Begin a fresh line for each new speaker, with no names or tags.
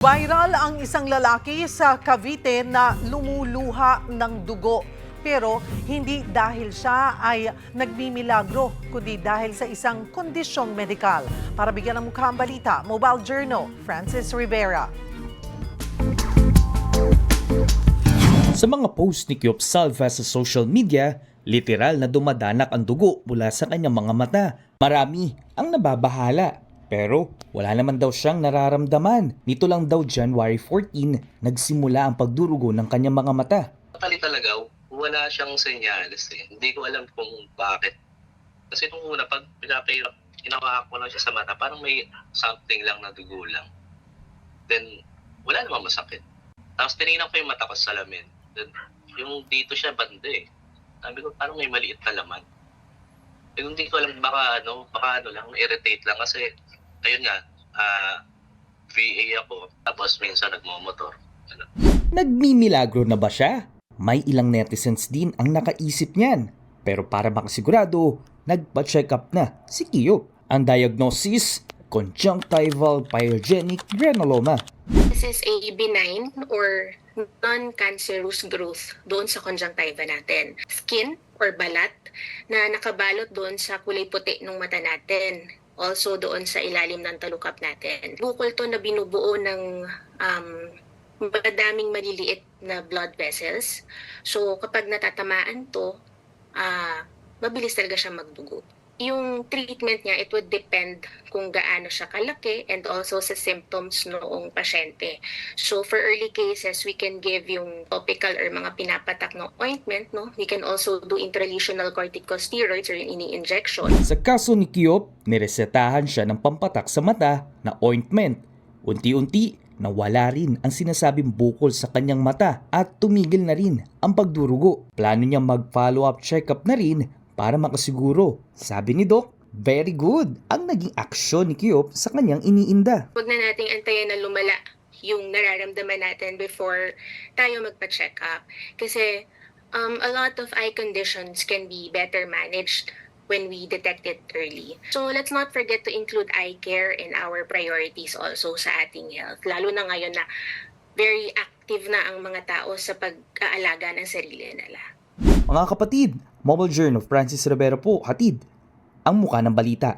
Viral ang isang lalaki sa Cavite na lumuluha ng dugo. Pero hindi dahil siya ay nagmimilagro, kundi dahil sa isang kondisyong medikal. Para bigyan ng mukha ang balita, Mobile Journal, Francis Rivera.
Sa mga post ni Kyop Salva sa social media, literal na dumadanak ang dugo mula sa kanyang mga mata. Marami ang nababahala, pero wala naman daw siyang nararamdaman. Nito lang daw January 14, nagsimula ang pagdurugo ng kanyang mga mata.
Totally talaga, wala siyang senyales eh. Hindi ko alam kung bakit. Kasi nung una, pag pinapahirap, inawak ko lang siya sa mata, parang may something lang na dugo lang. Then, wala namang masakit. Tapos tinignan ko yung mata ko sa salamin. Then, yung dito siya banda eh. Sabi ko, parang may maliit na laman. Then, hindi ko alam, baka lang, irritate lang. Kasi, ayun nga, VA ako, tapos minsan nagmamotor. Ano.
Nagmimilagro na ba siya? May ilang netizens din ang nakaisip niyan. Pero para makasigurado, nagpa-check up na si Kyop. Ang diagnosis, conjunctival pyrogenic granuloma.
This is a benign or non-cancerous growth doon sa conjunctiva natin. Skin or balat na nakabalot doon sa kulay puti ng mata natin. Also doon sa ilalim ng talukap natin. Bukol to na binubuo ng madaming maliliit na blood vessels. So kapag natatamaan to, mabilis talaga siya magdugo. Yung treatment niya, it would depend kung gaano siya kalaki and also sa symptoms noong pasyente. So for early cases, we can give yung topical or mga pinapatak na ointment. No? We can also do intralesional corticosteroids or ini-injection.
Sa kaso ni Kyop, niresetahan siya ng pampatak sa mata na ointment. Unti-unti, nawala rin ang sinasabing bukol sa kanyang mata at tumigil na rin ang pagdurugo. Plano niyang mag-follow-up check-up na rin para makasiguro. Sabi ni Doc, very good ang naging aksyon ni Kyop sa kanyang iniinda.
Huwag na nating antayin na lumala yung nararamdaman natin before tayo magpa-check up. Kasi a lot of eye conditions can be better managed when we detect it early. So let's not forget to include eye care in our priorities also sa ating health. Lalo na ngayon na very active na ang mga tao sa pag-aalaga ng sarili nila.
Mga kapatid, Mobile Journal, Francis Rivera po, hatid ang mukha ng balita.